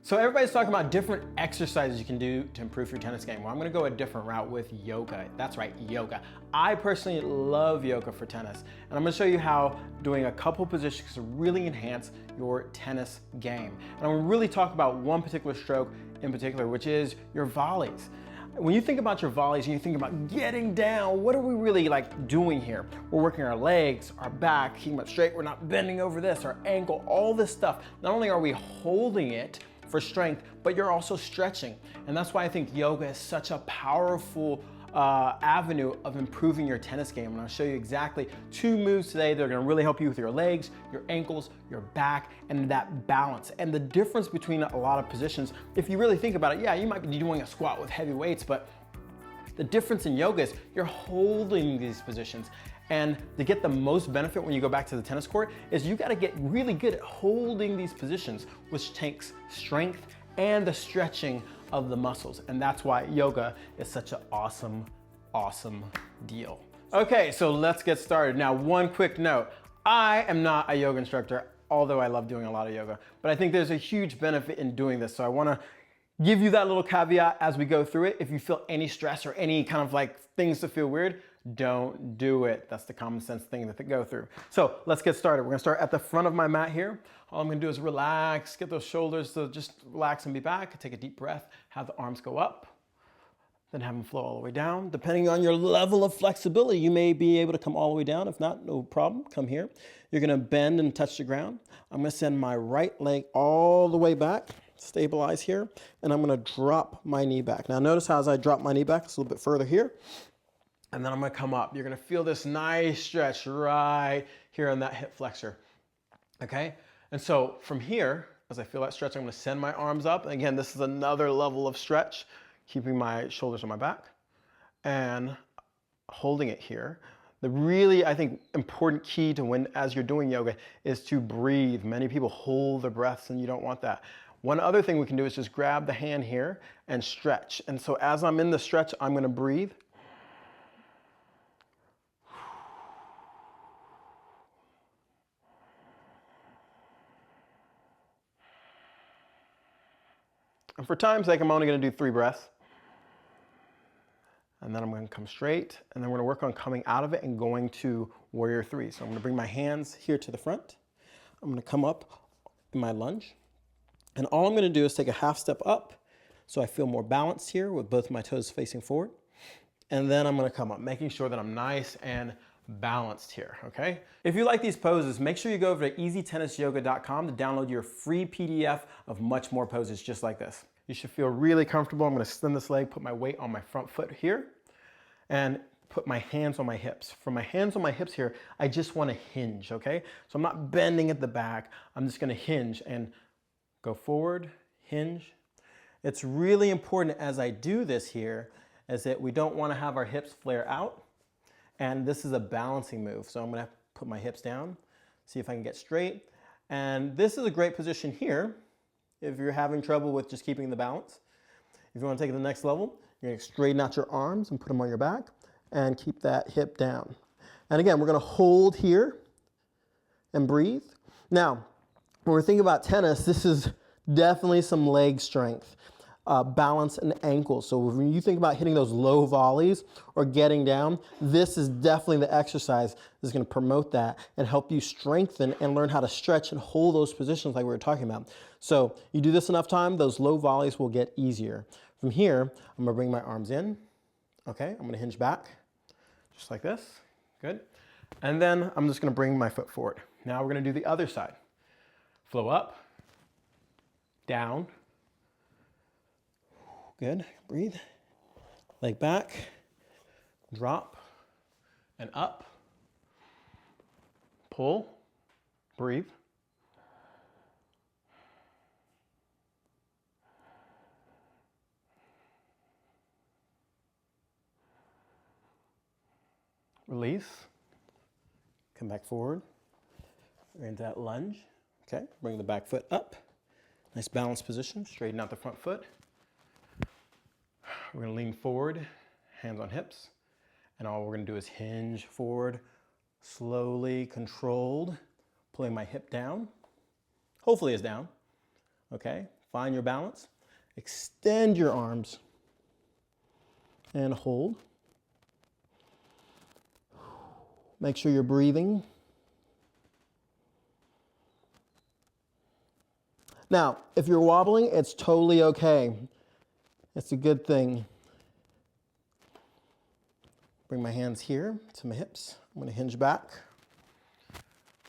So everybody's talking about different exercises you can do to improve your tennis game. Well, I'm gonna go a different route with yoga. That's right, yoga. I personally love yoga for tennis, and I'm gonna show you how doing a couple positions can really enhance your tennis game. And I'm gonna really talk about one particular stroke in particular, which is your volleys. When you think about your volleys and you think about getting down, what are we really like doing here? We're working our legs, our back, keeping it straight. We're not bending over this, our ankle, all this stuff. Not only are we holding it for strength, but you're also stretching. And that's why I think yoga is such a powerful avenue of improving your tennis game. And I'll show you exactly 2 moves today that are gonna really help you with your legs, your ankles, your back, and that balance. And the difference between a lot of positions, if you really think about it, yeah, you might be doing a squat with heavy weights, but the difference in yoga is you're holding these positions. And to get the most benefit when you go back to the tennis court is you gotta get really good at holding these positions, which takes strength and the stretching of the muscles. And that's why yoga is such an awesome, awesome deal. Okay, so let's get started. Now, one quick note. I am not a yoga instructor, although I love doing a lot of yoga, but I think there's a huge benefit in doing this. So I wanna give you that little caveat as we go through it. If you feel any stress or any kind of like things that feel weird, don't do it. That's the common sense thing that they go through. So let's get started. We're gonna start at the front of my mat here. All I'm gonna do is relax, get those shoulders to just relax and be back. Take a deep breath, have the arms go up, then have them flow all the way down. Depending on your level of flexibility, you may be able to come all the way down. If not, no problem, come here. You're gonna bend and touch the ground. I'm gonna send my right leg all the way back, stabilize here, and I'm gonna drop my knee back. Now notice how as I drop my knee back, it's a little bit further here, and then I'm gonna come up. You're gonna feel this nice stretch right here on that hip flexor, okay? And so from here, as I feel that stretch, I'm gonna send my arms up. And again, this is another level of stretch, keeping my shoulders on my back and holding it here. The really, I think, important key to when, as you're doing yoga, is to breathe. Many people hold their breaths and you don't want that. One other thing we can do is just grab the hand here and stretch. And so as I'm in the stretch, I'm gonna breathe. And for time's sake, I'm only gonna do 3 breaths. And then I'm gonna come straight, and then we're gonna work on coming out of it and going to warrior 3. So I'm gonna bring my hands here to the front. I'm gonna come up in my lunge. And all I'm gonna do is take a half step up so I feel more balanced here with both my toes facing forward. And then I'm gonna come up, making sure that I'm nice and balanced here, okay? If you like these poses, make sure you go over to easytennisyoga.com to download your free PDF of much more poses just like this. You should feel really comfortable. I'm gonna extend this leg, put my weight on my front foot here, and put my hands on my hips. From my hands on my hips here, I just wanna hinge, okay? So I'm not bending at the back. I'm just gonna hinge and go forward, hinge. It's really important as I do this here is that we don't wanna have our hips flare out. And this is a balancing move. So I'm gonna put my hips down, see if I can get straight. And this is a great position here if you're having trouble with just keeping the balance. If you wanna take it to the next level, you're gonna straighten out your arms and put them on your back and keep that hip down. And again, we're gonna hold here and breathe. Now, when we're thinking about tennis, this is definitely some leg strength. Balance and ankles. So when you think about hitting those low volleys or getting down, this is definitely the exercise that's going to promote that and help you strengthen and learn how to stretch and hold those positions like we were talking about. So you do this enough time, those low volleys will get easier. From here, I'm going to bring my arms in. Okay, I'm going to hinge back just like this. Good. And then I'm just going to bring my foot forward. Now we're going to do the other side. Flow up, down. Good, breathe. Leg back, drop, and up. Pull, breathe. Release, come back forward. We're into that lunge. Okay, bring the back foot up. Nice balanced position, straighten out the front foot. We're gonna lean forward, hands on hips, and all we're gonna do is hinge forward, slowly, controlled, pulling my hip down. Hopefully it's down, okay? Find your balance. Extend your arms and hold. Make sure you're breathing. Now, if you're wobbling, it's totally okay. It's a good thing. Bring my hands here to my hips. I'm going to hinge back.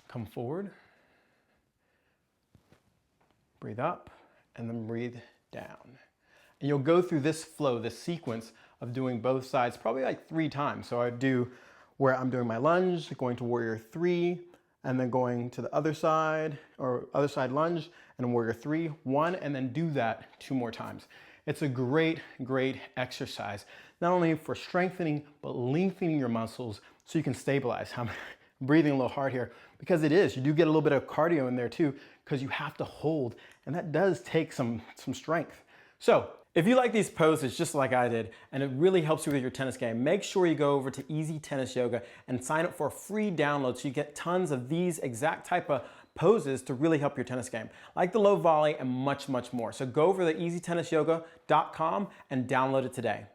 Come forward. Breathe up and then breathe down. And you'll go through this flow, this sequence of doing both sides probably like 3 times. So I do where I'm doing my lunge, going to warrior 3, and then going to the other side, or other side lunge, and warrior 3, 1, and then do that 2 more times. It's a great, great exercise, not only for strengthening, but lengthening your muscles so you can stabilize. I'm breathing a little hard here because it is. You do get a little bit of cardio in there too, because you have to hold, and that does take some strength. So if you like these poses just like I did, and it really helps you with your tennis game, make sure you go over to Easy Tennis Yoga and sign up for a free download so you get tons of these exact type of poses to really help your tennis game, like the low volley and much, much more. So go over to easytennisyoga.com and download it today.